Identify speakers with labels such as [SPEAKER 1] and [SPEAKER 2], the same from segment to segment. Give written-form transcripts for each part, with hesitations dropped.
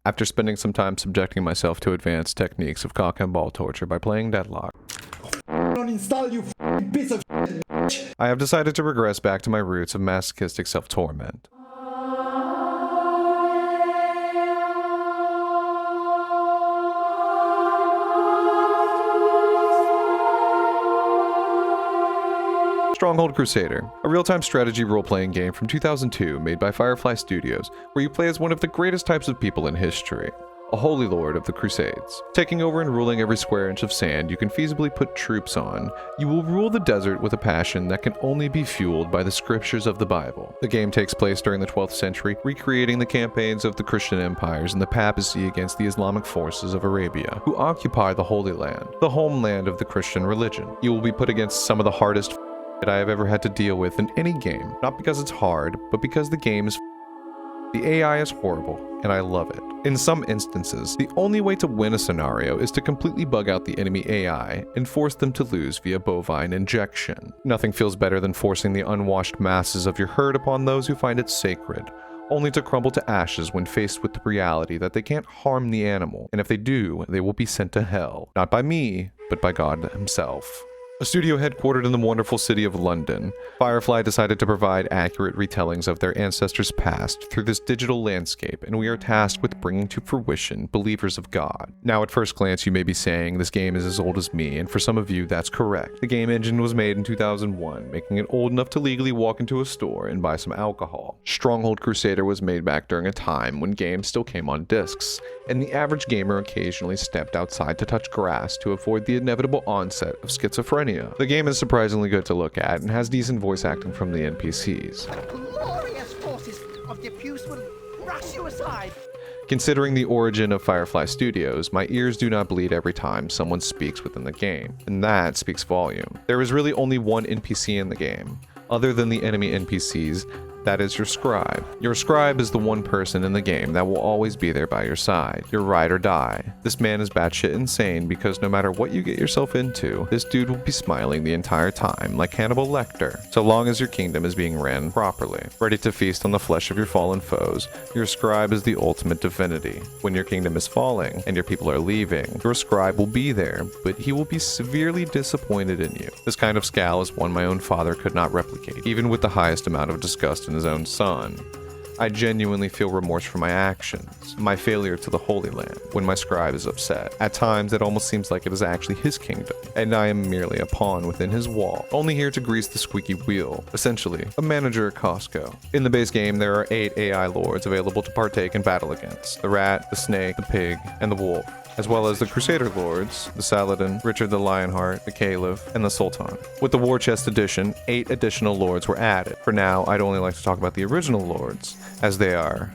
[SPEAKER 1] After spending some time subjecting myself to advanced techniques of cock and ball torture by playing Deadlock,
[SPEAKER 2] Uninstall, you piece of shit.
[SPEAKER 1] I have decided to regress back to my roots of masochistic self-torment. Stronghold Crusader, a real-time strategy role-playing game from 2002 made by Firefly Studios, where you play as one of the greatest types of people in history, a holy lord of the Crusades. Taking over and ruling every square inch of sand you can feasibly put troops on, you will rule the desert with a passion that can only be fueled by the scriptures of the Bible. The game takes place during the 12th century, recreating the campaigns of the Christian empires and the papacy against the Islamic forces of Arabia, who occupy the Holy Land, the homeland of the Christian religion. You will be put against some of the hardest that I have ever had to deal with in any game, not because it's hard, but because the game is the AI is horrible, and I love it. In some instances, the only way to win a scenario is to completely bug out the enemy AI and force them to lose via bovine injection. Nothing feels better than forcing the unwashed masses of your herd upon those who find it sacred, only to crumble to ashes when faced with the reality that they can't harm the animal, and if they do, they will be sent to hell. Not by me, but by God himself. A studio headquartered in the wonderful city of London, Firefly decided to provide accurate retellings of their ancestors' past through this digital landscape, and we are tasked with bringing to fruition believers of God. Now at first glance you may be saying this game is as old as me, and for some of you that's correct. The game engine was made in 2001, making it old enough to legally walk into a store and buy some alcohol. Stronghold Crusader was made back during a time when games still came on discs, and the average gamer occasionally stepped outside to touch grass to avoid the inevitable onset of schizophrenia. The game is surprisingly good to look at and has decent voice acting from the NPCs.
[SPEAKER 3] Glorious forces of diffuse will brush you aside.
[SPEAKER 1] Considering the origin of Firefly Studios, my ears do not bleed every time someone speaks within the game, and that speaks volume. There is really only one NPC in the game, other than the enemy NPCs. That is your scribe. Your scribe is the one person in the game that will always be there by your side, your ride or die. This man is batshit insane because no matter what you get yourself into, this dude will be smiling the entire time like Hannibal Lecter, so long as your kingdom is being ran properly. Ready to feast on the flesh of your fallen foes, your scribe is the ultimate divinity. When your kingdom is falling and your people are leaving, your scribe will be there, but he will be severely disappointed in you. This kind of scowl is one my own father could not replicate, even with the highest amount of disgust in his own son. I genuinely feel remorse for my actions, my failure to the Holy Land, when my scribe is upset. At times, it almost seems like it is actually his kingdom, and I am merely a pawn within his wall, only here to grease the squeaky wheel, essentially, a manager at Costco. In the base game, there are 8 AI lords available to partake in battle against: the rat, the snake, the pig, and the wolf, as well as the Crusader Lords, the Saladin, Richard the Lionheart, the Caliph, and the Sultan. With the War Chest edition, 8 additional lords were added. For now, I'd only like to talk about the original lords, as they are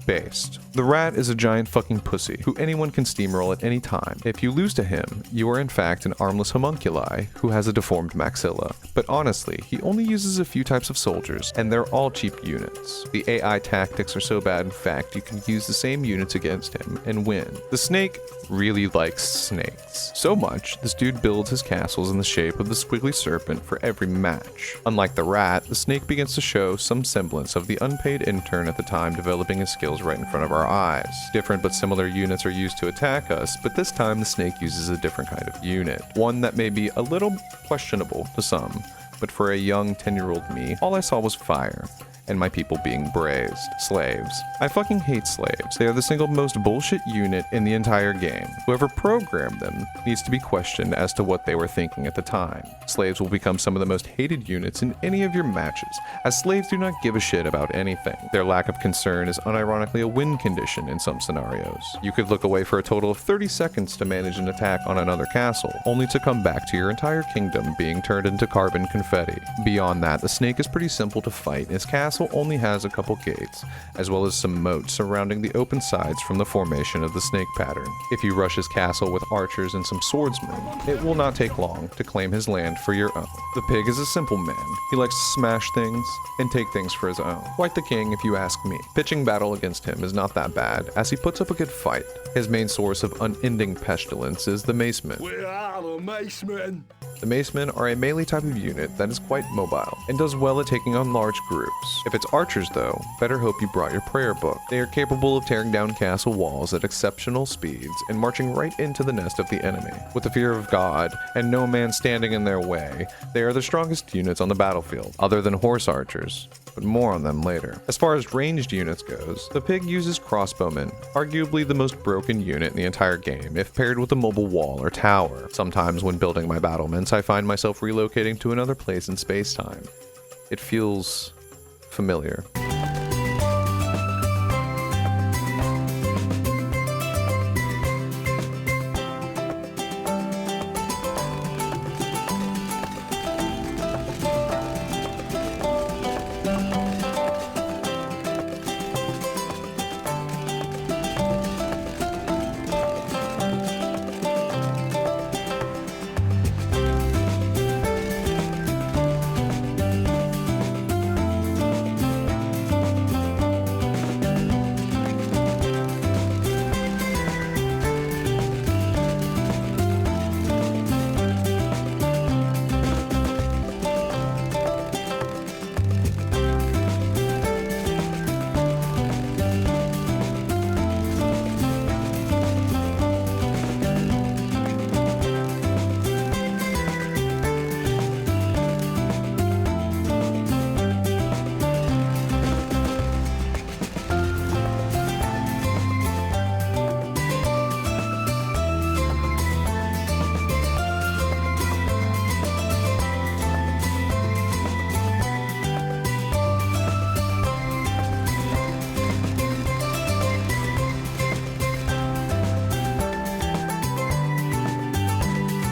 [SPEAKER 1] based. The rat is a giant fucking pussy who anyone can steamroll at any time. If you lose to him, you are in fact an armless homunculi who has a deformed maxilla. But honestly, he only uses a few types of soldiers, and they're all cheap units. The AI tactics are so bad in fact you can use the same units against him and win. The snake really likes snakes. So much, this dude builds his castles in the shape of the squiggly serpent for every match. Unlike the rat, the snake begins to show some semblance of the unpaid intern at the time developing his skills right in front of our eyes. Different but similar units are used to attack us, but this time the snake uses a different kind of unit. One that may be a little questionable to some, but for a young 10-year-old me, all I saw was fire, and my people being brazed. Slaves. I fucking hate slaves. They are the single most bullshit unit in the entire game. Whoever programmed them needs to be questioned as to what they were thinking at the time. Slaves will become some of the most hated units in any of your matches, as slaves do not give a shit about anything. Their lack of concern is unironically a win condition in some scenarios. You could look away for a total of 30 seconds to manage an attack on another castle, only to come back to your entire kingdom being turned into carbon confetti. Beyond that, the snake is pretty simple to fight. His castle only has a couple gates, as well as some moats surrounding the open sides from the formation of the snake pattern. If you rush his castle with archers and some swordsmen, it will not take long to claim his land for your own. The pig is a simple man. He likes to smash things and take things for his own. Quite the king, if you ask me. Pitching battle against him is not that bad, as he puts up a good fight. His main source of unending pestilence is the maceman.
[SPEAKER 2] We are the macemen.
[SPEAKER 1] The macemen are a melee type of unit that is quite mobile, and does well at taking on large groups. If it's archers though, better hope you brought your prayer book. They are capable of tearing down castle walls at exceptional speeds and marching right into the nest of the enemy. With the fear of God and no man standing in their way, they are the strongest units on the battlefield, other than horse archers, but more on them later. As far as ranged units goes, the pig uses crossbowmen, arguably the most broken unit in the entire game if paired with a mobile wall or tower. Sometimes when building my battlements, I find myself relocating to another place in space-time. It feels familiar.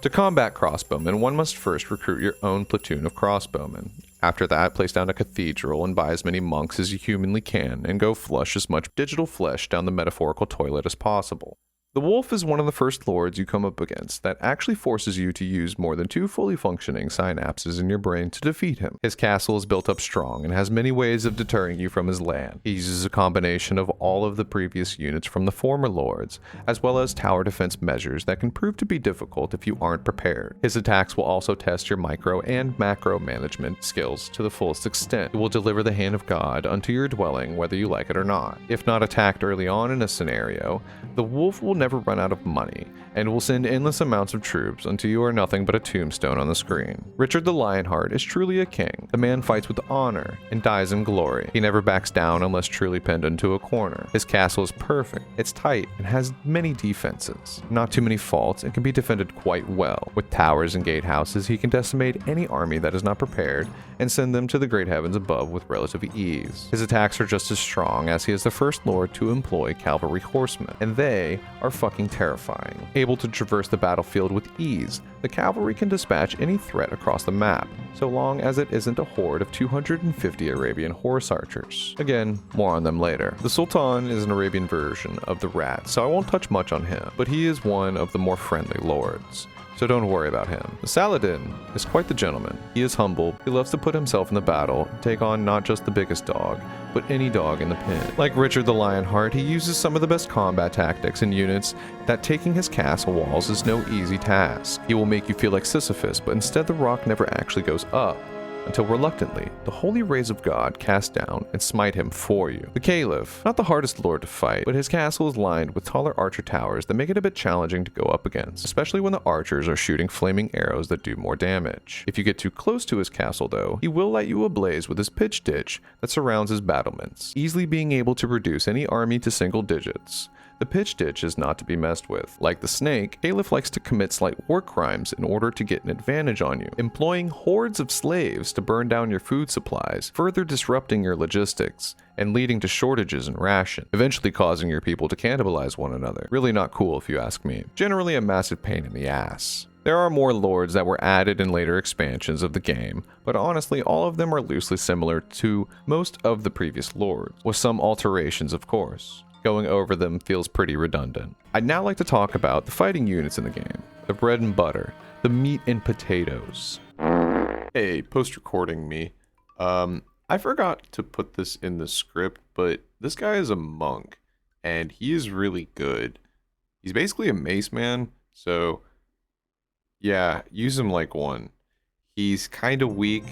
[SPEAKER 1] To combat crossbowmen, one must first recruit your own platoon of crossbowmen. After that, place down a cathedral and buy as many monks as you humanly can, and go flush as much digital flesh down the metaphorical toilet as possible. The wolf is one of the first lords you come up against that actually forces you to use more than 2 fully functioning synapses in your brain to defeat him. His castle is built up strong and has many ways of deterring you from his land. He uses a combination of all of the previous units from the former lords, as well as tower defense measures that can prove to be difficult if you aren't prepared. His attacks will also test your micro and macro management skills to the fullest extent. It will deliver the hand of God unto your dwelling whether you like it or not. If not attacked early on in a scenario, the wolf will never run out of money, and will send endless amounts of troops until you are nothing but a tombstone on the screen. Richard the Lionheart is truly a king. The man fights with honor and dies in glory. He never backs down unless truly pinned into a corner. His castle is perfect, it's tight, and has many defenses. Not too many faults, and can be defended quite well. With towers and gatehouses, he can decimate any army that is not prepared and send them to the great heavens above with relative ease. His attacks are just as strong, as he is the first lord to employ cavalry horsemen, and they are fucking terrifying. Able to traverse the battlefield with ease, the cavalry can dispatch any threat across the map, so long as it isn't a horde of 250 Arabian horse archers. Again, more on them later. The Sultan is an Arabian version of the rat, so I won't touch much on him, but he is one of the more friendly lords, so don't worry about him. The Saladin is quite the gentleman. He is humble, he loves to put himself in the battle, and take on not just the biggest dog, but any dog in the pen. Like Richard the Lionheart, he uses some of the best combat tactics and units that taking his castle walls is no easy task. He will make you feel like Sisyphus, but instead the rock never actually goes up, until reluctantly, the holy rays of God cast down and smite him for you. The Caliph, not the hardest lord to fight, but his castle is lined with taller archer towers that make it a bit challenging to go up against, especially when the archers are shooting flaming arrows that do more damage. If you get too close to his castle though, he will light you ablaze with his pitch ditch that surrounds his battlements, easily being able to reduce any army to single digits. The pitch ditch is not to be messed with. Like the snake, Caliph likes to commit slight war crimes in order to get an advantage on you, employing hordes of slaves to burn down your food supplies, further disrupting your logistics, and leading to shortages in ration, eventually causing your people to cannibalize one another. Really not cool if you ask me. Generally a massive pain in the ass. There are more lords that were added in later expansions of the game, but honestly all of them are loosely similar to most of the previous lords, with some alterations of course. Going over them feels pretty redundant. I'd now like to talk about the fighting units in the game, the bread and butter, the meat and potatoes. Hey, post-recording me. I forgot to put this in the script, but this guy is a monk, and he is really good. He's basically a mace man, so Yeah, use him like one. He's kind of weak,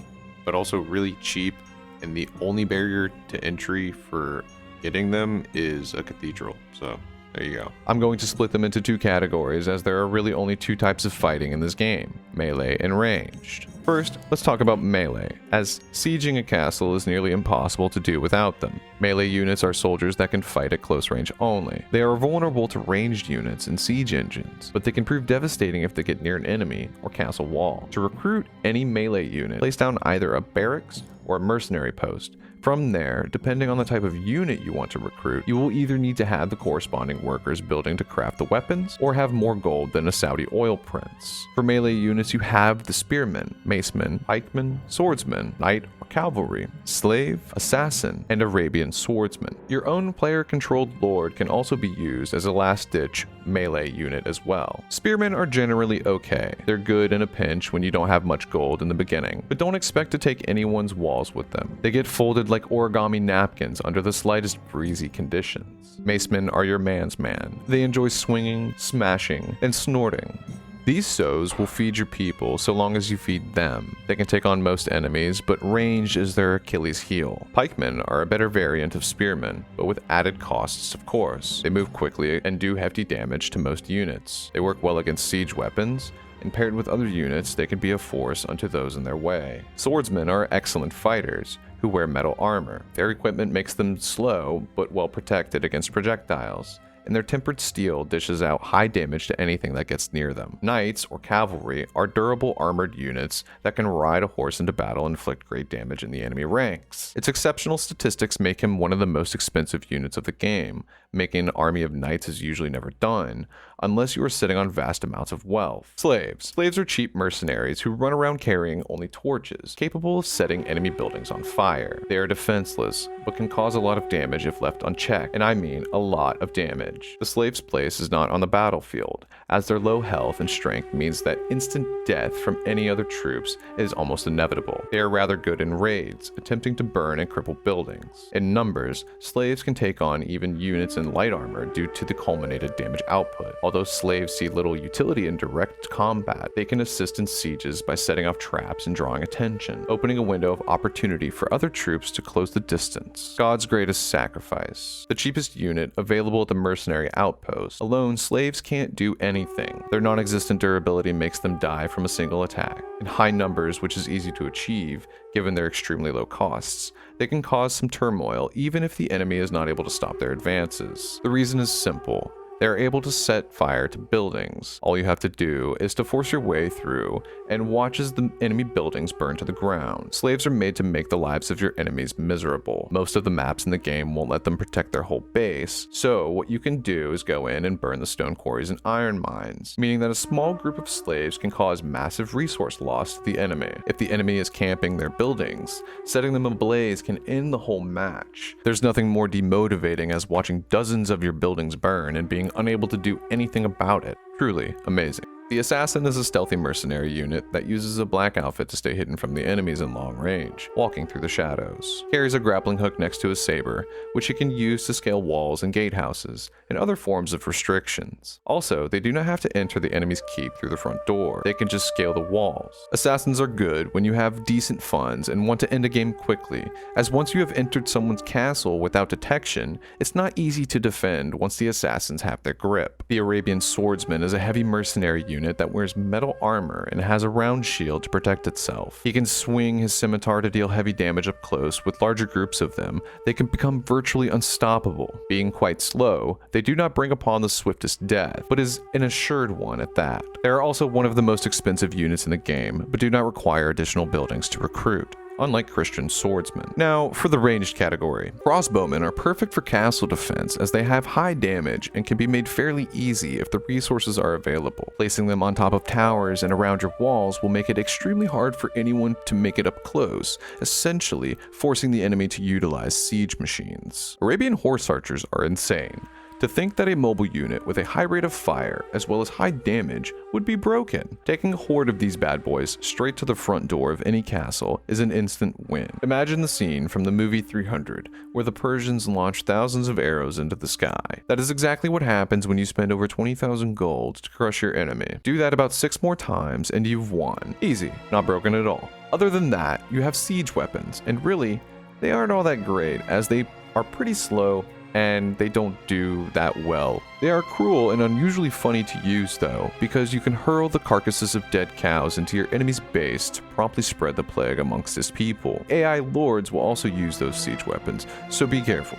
[SPEAKER 1] but also really cheap, and the only barrier to entry for getting them is a cathedral, so there you go. I'm going to split them into two categories, as there are really only two types of fighting in this game, melee and ranged. First, let's talk about melee, as sieging a castle is nearly impossible to do without them. Melee units are soldiers that can fight at close range only. They are vulnerable to ranged units and siege engines, but they can prove devastating if they get near an enemy or castle wall. To recruit any melee unit, place down either a barracks or a mercenary post. From there, depending on the type of unit you want to recruit, you will either need to have the corresponding workers building to craft the weapons, or have more gold than a Saudi oil prince. For melee units, you have the spearmen, macemen, pikemen, swordsman, knight or cavalry, slave, assassin, and Arabian swordsman. Your own player-controlled lord can also be used as a last-ditch melee unit as well. Spearmen are generally okay. They're good in a pinch when you don't have much gold in the beginning, but don't expect to take anyone's walls with them. They get folded like origami napkins under the slightest breezy conditions. Macemen are your man's man. They enjoy swinging, smashing, and snorting. These sows will feed your people so long as you feed them. They can take on most enemies, but range is their Achilles heel. Pikemen are a better variant of spearmen, but with added costs of course. They move quickly and do hefty damage to most units. They work well against siege weapons, and paired with other units, they can be a force unto those in their way. Swordsmen are excellent fighters, who wear metal armor. Their equipment makes them slow, but well protected against projectiles, and their tempered steel dishes out high damage to anything that gets near them. Knights, or cavalry, are durable armored units that can ride a horse into battle and inflict great damage in the enemy ranks. Its exceptional statistics make him one of the most expensive units of the game. Making an army of knights is usually never done, unless you are sitting on vast amounts of wealth. Slaves. Slaves are cheap mercenaries who run around carrying only torches, capable of setting enemy buildings on fire. They are defenseless, but can cause a lot of damage if left unchecked, and I mean a lot of damage. The slave's place is not on the battlefield, as their low health and strength means that instant death from any other troops is almost inevitable. They are rather good in raids, attempting to burn and cripple buildings. In numbers, slaves can take on even units in light armor due to the culminated damage output. Although slaves see little utility in direct combat, they can assist in sieges by setting off traps and drawing attention, opening a window of opportunity for other troops to close the distance. God's greatest sacrifice. The cheapest unit available at the mercenary outpost. Alone, slaves can't do anything. Their non-existent durability makes them die from a single attack. In high numbers, which is easy to achieve, given their extremely low costs, they can cause some turmoil even if the enemy is not able to stop their advances. The reason is simple. They are able to set fire to buildings. All you have to do is to force your way through and watch as the enemy buildings burn to the ground. Slaves are made to make the lives of your enemies miserable. Most of the maps in the game won't let them protect their whole base, so what you can do is go in and burn the stone quarries and iron mines, meaning that a small group of slaves can cause massive resource loss to the enemy. If the enemy is camping their buildings, setting them ablaze can end the whole match. There's nothing more demotivating as watching dozens of your buildings burn and being unable to do anything about it. Truly amazing. The assassin is a stealthy mercenary unit that uses a black outfit to stay hidden from the enemies in long range, walking through the shadows. Carries a grappling hook next to his saber, which he can use to scale walls and gatehouses, and other forms of restrictions. Also, they do not have to enter the enemy's keep through the front door. They can just scale the walls. Assassins are good when you have decent funds and want to end a game quickly, as once you have entered someone's castle without detection, it's not easy to defend once the assassins have their grip. The Arabian swordsman is a heavy mercenary unit that wears metal armor and has a round shield to protect itself. He can swing his scimitar to deal heavy damage up close. With larger groups of them, they can become virtually unstoppable. Being quite slow, they do not bring upon the swiftest death, but is an assured one at that. They are also one of the most expensive units in the game, but do not require additional buildings to recruit, unlike Christian swordsmen. Now, for the ranged category. Crossbowmen are perfect for castle defense as they have high damage and can be made fairly easy if the resources are available. Placing them on top of towers and around your walls will make it extremely hard for anyone to make it up close, essentially forcing the enemy to utilize siege machines. Arabian horse archers are insane. To think that a mobile unit with a high rate of fire as well as high damage would be broken. Taking a horde of these bad boys straight to the front door of any castle is an instant win. Imagine the scene from the movie 300 where the Persians launch thousands of arrows into the sky. That is exactly what happens when you spend over 20,000 gold to crush your enemy. Do that about 6 more times and you've won. Easy, not broken at all. Other than that, you have siege weapons, and really, they aren't all that great as they are pretty slow and they don't do that well. They are cruel and unusually funny to use though, because you can hurl the carcasses of dead cows into your enemy's base to promptly spread the plague amongst his people. AI lords will also use those siege weapons, so be careful.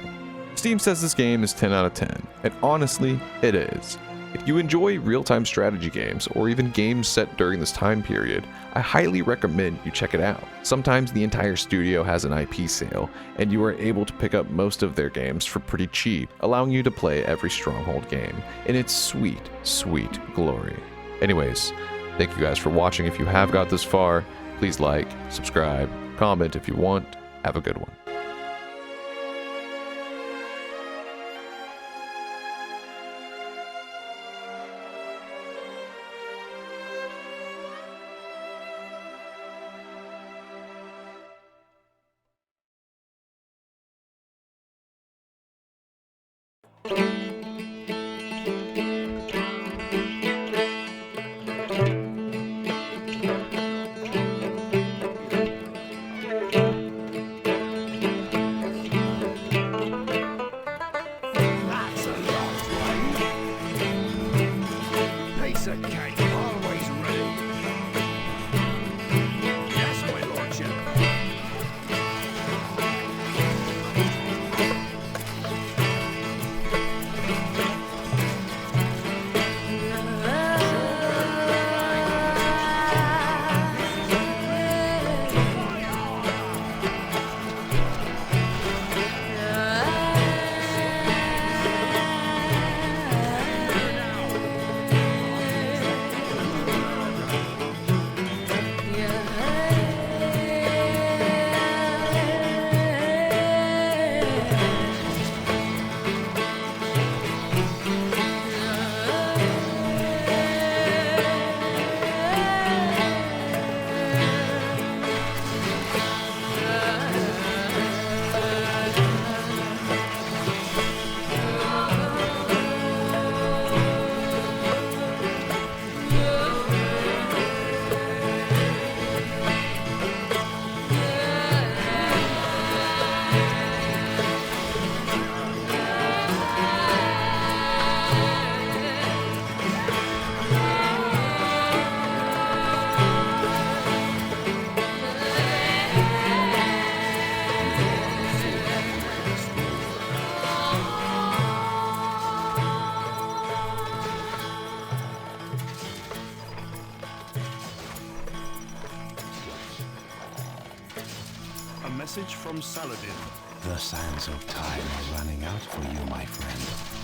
[SPEAKER 1] Steam says this game is 10 out of 10, and honestly, it is. If you enjoy real-time strategy games, or even games set during this time period, I highly recommend you check it out. Sometimes the entire studio has an IP sale, and you are able to pick up most of their games for pretty cheap, allowing you to play every Stronghold game in its sweet, sweet glory. Anyways, thank you guys for watching. If you have got this far, please like, subscribe, comment if you want. Have a good one.
[SPEAKER 3] That's a long way. Piece of cake, always ready. Yes, my lordship.
[SPEAKER 4] A message from Saladin.
[SPEAKER 5] The sands of time are running out for you, my friend.